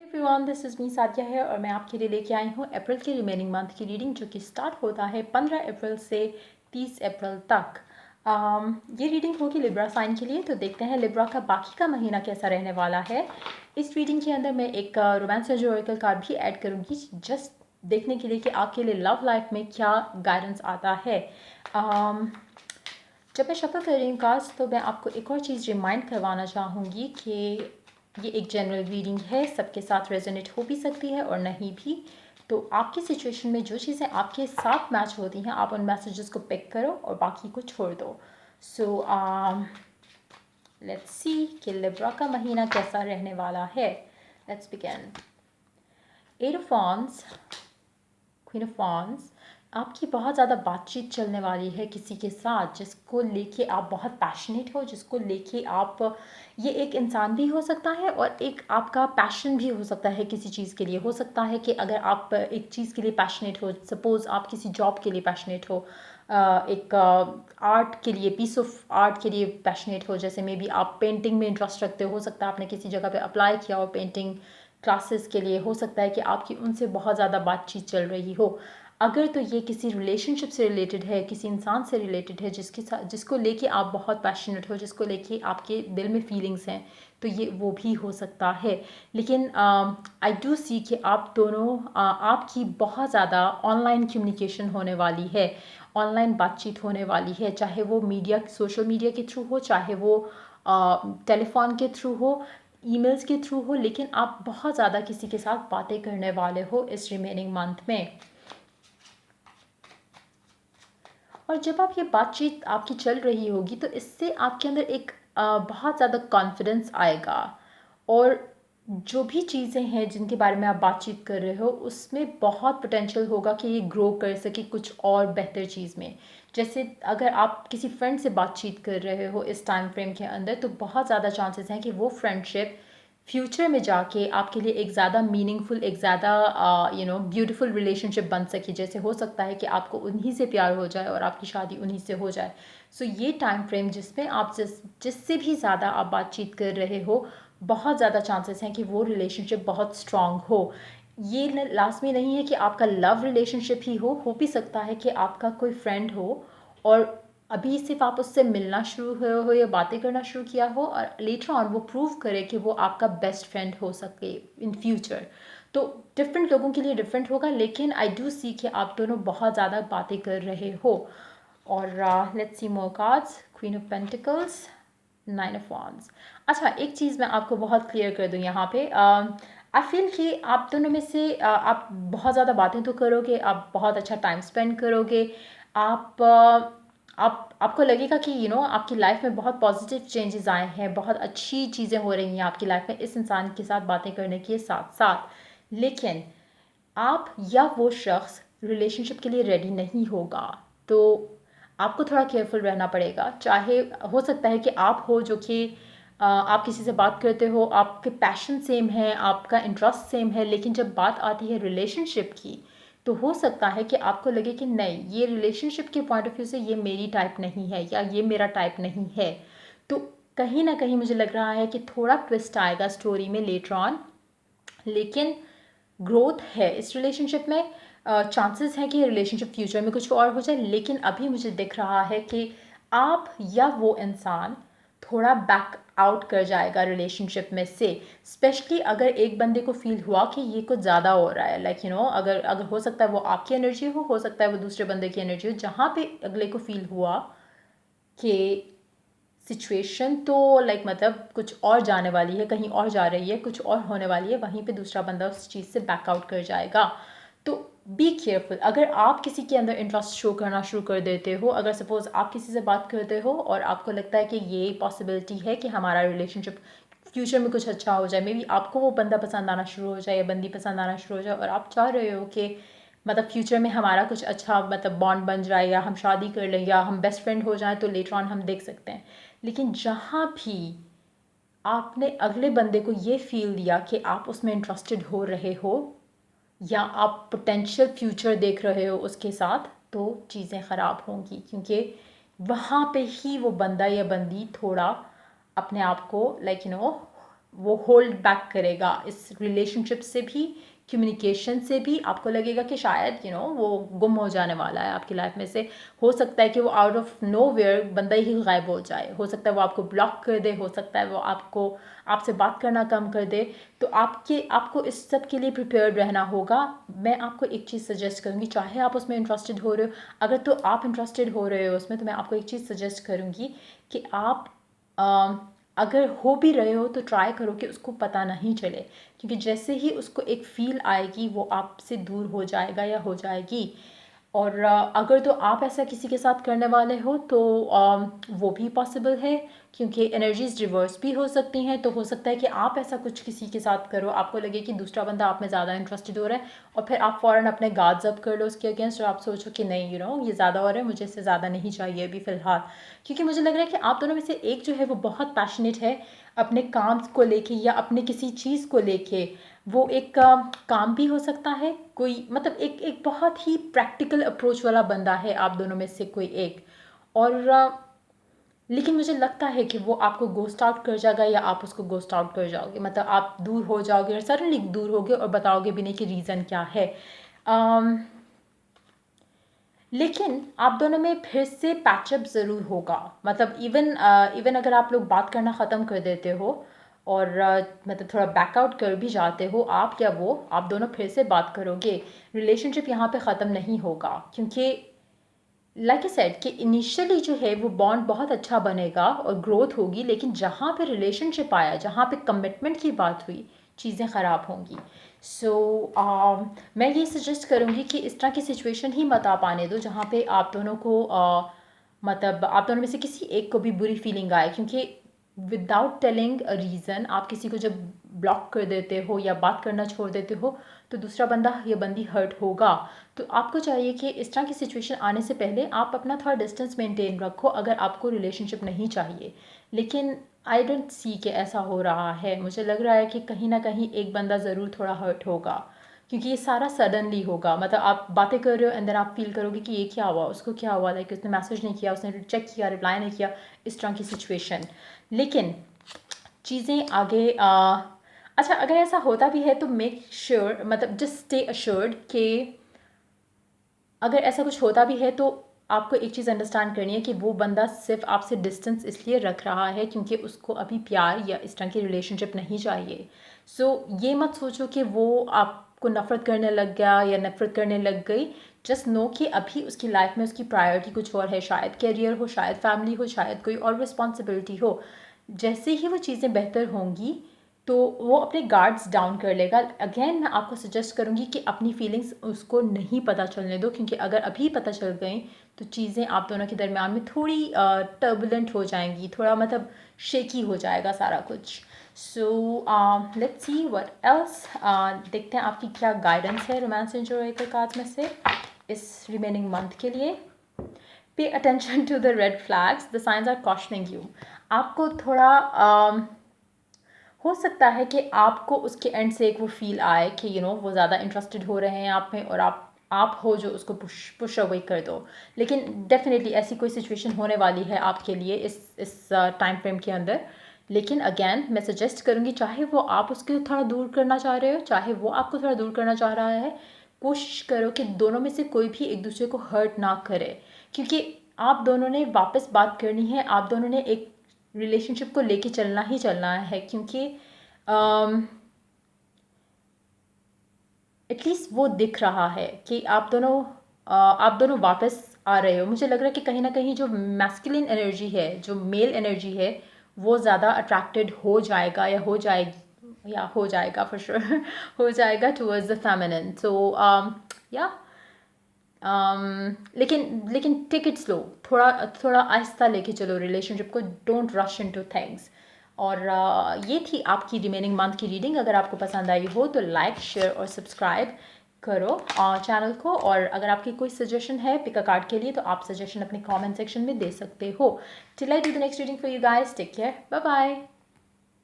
Everyone, this is me Sadia है और मैं आपके लिए लेके आई हूँ अप्रैल के रिमेनिंग मंथ की रीडिंग, जो कि स्टार्ट होता है 15 अप्रैल से 30 अप्रैल तक। ये रीडिंग होगी लिब्रा साइन के लिए। तो देखते हैं लिब्रा का बाकी का महीना कैसा रहने वाला है। इस रीडिंग के अंदर मैं एक रोमांस जोरिकल कार्ड भी ऐड करूँगी, जस्ट देखने के लिए कि आपके लिए लव लाइफ में क्या गाइडेंस आता है। जब मैं शफल कर रही हूँ कार्ड्स, तो मैं आपको एक और चीज़ रिमाइंड करवाना चाहूँगी कि ये एक जनरल रीडिंग है, सबके साथ रेजोनेट हो भी सकती है और नहीं भी। तो आपकी सिचुएशन में जो चीज़ें आपके साथ मैच होती हैं, आप उन मैसेजेस को पिक करो और बाकी को छोड़ दो। सो लेट्स सी कि लिब्रा का महीना कैसा रहने वाला है। Let's begin. Eight of wands, queen of wands. आपकी बहुत ज़्यादा बातचीत चलने वाली है किसी के साथ जिसको लेके आप बहुत पैशनेट हो, जिसको लेके आप, ये एक इंसान भी हो सकता है और एक आपका पैशन भी हो सकता है किसी चीज़ के लिए। हो सकता है कि अगर आप एक चीज़ के लिए पैशनेट हो, सपोज़ आप किसी जॉब के लिए पैशनेट हो, एक आर्ट के लिए, पीस ऑफ आर्ट के लिए पैशनेट हो, जैसे मे बी आप पेंटिंग में इंटरेस्ट रखते हो सकता है आपने किसी जगह पे अप्लाई किया हो पेंटिंग क्लासेस के लिए। हो सकता है कि आपकी उनसे बहुत ज़्यादा बातचीत चल रही हो। अगर तो ये किसी रिलेशनशिप से रिलेटेड है, किसी इंसान से रिलेटेड है जिसके साथ, जिसको लेके आप बहुत पैशनेट हो, जिसको लेके आपके दिल में फीलिंग्स हैं, तो ये वो भी हो सकता है। लेकिन आई डू सी कि आप दोनों, आपकी बहुत ज़्यादा ऑनलाइन कम्युनिकेशन होने वाली है, ऑनलाइन बातचीत होने वाली है, चाहे वो मीडिया, सोशल मीडिया के थ्रू हो, चाहे वो टेलीफोन के थ्रू हो, ईमेल्स के थ्रू हो, लेकिन आप बहुत ज़्यादा किसी के साथ बातें करने वाले हो इस रिमेनिंग मंथ में। और जब आप ये बातचीत आपकी चल रही होगी, तो इससे आपके अंदर एक बहुत ज़्यादा कॉन्फिडेंस आएगा। और जो भी चीज़ें हैं जिनके बारे में आप बातचीत कर रहे हो, उसमें बहुत पोटेंशियल होगा कि ये ग्रो कर सके कुछ और बेहतर चीज़ में। जैसे अगर आप किसी फ्रेंड से बातचीत कर रहे हो इस टाइम फ्रेम के अंदर, तो बहुत ज़्यादा चांसेस हैं कि वो फ्रेंडशिप फ्यूचर में जाके आपके लिए एक ज़्यादा मीनिंगफुल, एक ज़्यादा ब्यूटीफुल रिलेशनशिप बन सके। जैसे हो सकता है कि आपको उन्हीं से प्यार हो जाए और आपकी शादी उन्हीं से हो जाए। सो ये टाइम फ्रेम जिसमें आप जिससे भी ज़्यादा आप बातचीत कर रहे हो, बहुत ज़्यादा चांसेस हैं कि वो रिलेशनशिप बहुत स्ट्रॉन्ग हो। ये लास्ट में नहीं है कि आपका लव रिलेशनशिप ही हो भी सकता है कि आपका कोई फ्रेंड हो और अभी सिर्फ आप उससे मिलना शुरू हुए हो या बातें करना शुरू किया हो, और लेटर ऑन वो प्रूव करे कि वो आपका बेस्ट फ्रेंड हो सके इन फ्यूचर। तो डिफरेंट लोगों के लिए डिफरेंट होगा, लेकिन आई डू सी कि आप दोनों बहुत ज़्यादा बातें कर रहे हो। और let's see more cards. Queen of pentacles, nine of wands. अच्छा, एक चीज़ मैं आपको बहुत क्लियर कर दूँ यहाँ पे। आई फील कि आप दोनों में से आप बहुत ज़्यादा बातें तो करोगे, आप बहुत अच्छा टाइम स्पेंड करोगे, आप आपको लगेगा कि आपकी लाइफ में बहुत पॉजिटिव चेंजेस आए हैं, बहुत अच्छी चीज़ें हो रही हैं आपकी लाइफ में इस इंसान के साथ बातें करने के साथ साथ। लेकिन आप या वो शख्स रिलेशनशिप के लिए रेडी नहीं होगा, तो आपको थोड़ा केयरफुल रहना पड़ेगा। चाहे हो सकता है कि आप हो जो कि आप किसी से बात करते हो, आपके पैशन सेम है, आपका इंटरेस्ट सेम है, लेकिन जब बात आती है रिलेशनशिप की, तो हो सकता है कि आपको लगे कि नहीं, ये रिलेशनशिप के पॉइंट ऑफ व्यू से ये मेरी टाइप नहीं है या ये मेरा टाइप नहीं है। तो कहीं ना कहीं मुझे लग रहा है कि थोड़ा ट्विस्ट आएगा स्टोरी में लेटर ऑन, लेकिन ग्रोथ है इस रिलेशनशिप में। चांसेस हैं कि रिलेशनशिप फ्यूचर में कुछ और हो जाए, लेकिन अभी मुझे दिख रहा है कि आप या वो इंसान थोड़ा बैक आउट कर जाएगा रिलेशनशिप में से। स्पेशली अगर एक बंदे को फील हुआ कि ये कुछ ज़्यादा हो रहा है, लाइक अगर अगर हो सकता है वो आपकी एनर्जी हो सकता है वो दूसरे बंदे की एनर्जी हो, जहाँ पे अगले को फील हुआ कि सिचुएशन तो लाइक मतलब कुछ और जाने वाली है, कहीं और जा रही है, कुछ और होने वाली है, वहीं पे दूसरा बंदा उस चीज़ से बैकआउट कर जाएगा। तो बी केयरफुल। अगर आप किसी के अंदर इंटरेस्ट शो करना शुरू कर देते हो, अगर सपोज़ आप किसी से बात करते हो और आपको लगता है कि ये पॉसिबिलिटी है कि हमारा रिलेशनशिप फ्यूचर में कुछ अच्छा हो जाए, मे बी आपको वो बंदा पसंद आना शुरू हो जाए या बंदी पसंद आना शुरू हो जाए, और आप चाह रहे हो कि मतलब फ्यूचर में हमारा कुछ अच्छा मतलब बॉन्ड बन जाए, या हम शादी कर लें, या हम बेस्ट फ्रेंड हो जाएं, तो लेटर ऑन हम देख सकते हैं। लेकिन जहाँ भी आपने अगले बंदे को ये फील दिया कि आप उसमें इंटरेस्टेड हो रहे हो या आप पोटेंशियल फ्यूचर देख रहे हो उसके साथ, तो चीज़ें ख़राब होंगी, क्योंकि वहाँ पे ही वो बंदा या बंदी थोड़ा अपने आप को वो होल्ड बैक करेगा इस रिलेशनशिप से भी, कम्युनिकेशन से भी। आपको लगेगा कि शायद वो गुम हो जाने वाला है आपकी लाइफ में से। हो सकता है कि वो आउट ऑफ नोवेयर बंदा ही गायब हो जाए, हो सकता है वो आपको ब्लॉक कर दे, हो सकता है वो आपसे बात करना कम कर दे। तो आपको इस सब के लिए प्रिपेयर्ड रहना होगा। मैं आपको एक चीज़ सजेस्ट करूँगी, चाहे आप उसमें इंटरेस्टेड हो रहे हो, अगर तो आप इंटरेस्टेड हो रहे हो उसमें, तो मैं आपको एक चीज़ सजेस्ट करूँगी कि आप अगर हो भी रहे हो तो ट्राई करो कि उसको पता नहीं चले, क्योंकि जैसे ही उसको एक फ़ील आएगी वो आपसे दूर हो जाएगा या हो जाएगी। और अगर तो आप ऐसा किसी के साथ करने वाले हो तो वो भी पॉसिबल है, क्योंकि एनर्जीज रिवर्स भी हो सकती हैं। तो हो सकता है कि आप ऐसा कुछ किसी के साथ करो, आपको लगे कि दूसरा बंदा आप में ज़्यादा इंटरेस्टेड हो रहा है, और फिर आप फ़ौरन अपने गार्ड्स अप कर लो उसके अगेंस्ट, और आप सोचो कि नहीं ये ज़्यादा हो रहा है, मुझे इससे ज़्यादा नहीं चाहिए अभी फ़िलहाल। क्योंकि मुझे लग रहा है कि आप दोनों में से एक जो है वो बहुत पैशनेट है अपने काम को लेके या अपने किसी चीज़ को लेके। वो एक काम भी हो सकता है, कोई मतलब एक एक बहुत ही प्रैक्टिकल अप्रोच वाला बंदा है आप दोनों में से कोई एक। और लेकिन मुझे लगता है कि वो आपको गोस्ट आउट कर जाएगा या आप उसको गोस्ट आउट कर जाओगे, मतलब आप दूर हो जाओगे और सडनली दूर होगे और बताओगे भी नहीं कि रीज़न क्या है। लेकिन आप दोनों में फिर से पैचअप ज़रूर होगा, मतलब इवन अगर आप लोग बात करना ख़त्म कर देते हो और मतलब थोड़ा बैकआउट कर भी जाते हो आप या वो, आप दोनों फिर से बात करोगे, रिलेशनशिप यहाँ पे ख़त्म नहीं होगा। क्योंकि लाइक आई सेड कि इनिशियली जो है वो बॉन्ड बहुत अच्छा बनेगा और ग्रोथ होगी, लेकिन जहाँ पे रिलेशनशिप आया, जहाँ पे कमिटमेंट की बात हुई, चीज़ें ख़राब होंगी। सो मैं ये सजेस्ट करूँगी कि इस तरह की सिचुएशन ही मत आप आने दो जहाँ पे आप दोनों को मतलब आप दोनों में से किसी एक को भी बुरी फीलिंग आए। क्योंकि विदाउट टेलिंग अ रीज़न आप किसी को जब ब्लॉक कर देते हो या बात करना छोड़ देते हो तो दूसरा बंदा या बंदी हर्ट होगा। तो आपको चाहिए कि इस तरह की सिचुएशन आने से पहले आप अपना थोड़ा डिस्टेंस मेंटेन रखो, अगर आपको रिलेशनशिप नहीं चाहिए। लेकिन आई डोंट सी कि ऐसा हो रहा है। मुझे लग रहा है कि कहीं ना कहीं एक बंदा ज़रूर थोड़ा हर्ट होगा, क्योंकि ये सारा सडनली होगा। मतलब आप बातें कर रहे हो एंड देन आप फील करोगे कि ये क्या हुआ, उसको क्या हुआ, लाइक उसने मैसेज नहीं किया, उसने चेक किया, रिप्लाई नहीं किया, इस तरह की सिचुएशन। लेकिन चीज़ें आगे अच्छा अगर ऐसा होता भी है तो मेक श्योर, मतलब जस्ट स्टे अश्योर्ड कि अगर ऐसा कुछ होता भी है तो आपको एक चीज़ अंडरस्टैंड करनी है कि वो बंदा सिर्फ आपसे डिस्टेंस इसलिए रख रहा है क्योंकि उसको अभी प्यार या इस तरह की रिलेशनशिप नहीं चाहिए। सो ये मत सोचो कि वो आपको नफ़रत करने लग गया या नफ़रत करने लग गई। जस्ट नो कि अभी उसकी लाइफ में उसकी प्रायोरिटी कुछ और है, शायद कैरियर हो, शायद फैमिली हो, शायद कोई और रिस्पॉन्सिबिलिटी हो। जैसे ही वो चीज़ें बेहतर होंगी तो वो अपने गार्ड्स डाउन कर लेगा। अगेन मैं आपको सजेस्ट करूँगी कि अपनी फीलिंग्स उसको नहीं पता चलने दो, क्योंकि अगर अभी पता चल गई तो चीज़ें आप दोनों के दरमियान में थोड़ी टर्बुलेंट हो जाएंगी, थोड़ा मतलब शेकी हो जाएगा सारा कुछ। So let's see what else. देखते हैं आपकी क्या गाइडेंस है रोमांस एंड जॉय कार्ड्स में से इस रिमेनिंग मंथ के लिए। Pay attention to the red flags, the signs are cautioning you. आपको थोड़ा हो सकता है कि आपको उसके एंड से एक वो फील आए कि वो ज़्यादा इंटरेस्टेड हो रहे हैं आप में, और आप हो जो उसको पुश अवे कर दो। लेकिन डेफिनेटली ऐसी कोई सिचुएशन होने वाली है आपके लिए इस टाइम फ्रेम के अंदर। लेकिन अगेन मैं सजेस्ट करूँगी, चाहे वो आप उसको थोड़ा दूर करना चाह रहे हो, चाहे वो आपको थोड़ा दूर करना चाह रहा है, कोशिश करो कि दोनों में से कोई भी एक दूसरे को हर्ट ना करे। क्योंकि आप दोनों ने वापस बात करनी है, आप दोनों ने एक रिलेशनशिप को लेके चलना ही चलना है, क्योंकि एटलीस्ट वो दिख रहा है कि आप दोनों वापस आ रहे हो। मुझे लग रहा है कि कहीं ना कहीं जो मैस्कुलिन एनर्जी है, जो मेल एनर्जी है, वो ज़्यादा अट्रैक्टेड हो जाएगा या हो जाएगा फॉर श्योर हो जाएगा टुवर्ड्स द फेमिनिन। सो या लेकिन टेक इट स्लो, थोड़ा थोड़ा आहिस्ता लेके चलो रिलेशनशिप को, डोंट रश इनटू थिंग्स। और ये थी आपकी रिमेनिंग मंथ की रीडिंग। अगर आपको पसंद आई हो तो लाइक, शेयर और सब्सक्राइब करो चैनल को। और अगर आपकी कोई सजेशन है पिक अ कार्ड के लिए तो आप सजेशन अपने कमेंट सेक्शन में दे सकते हो। Till I do the next reading for you guys, take care, bye bye.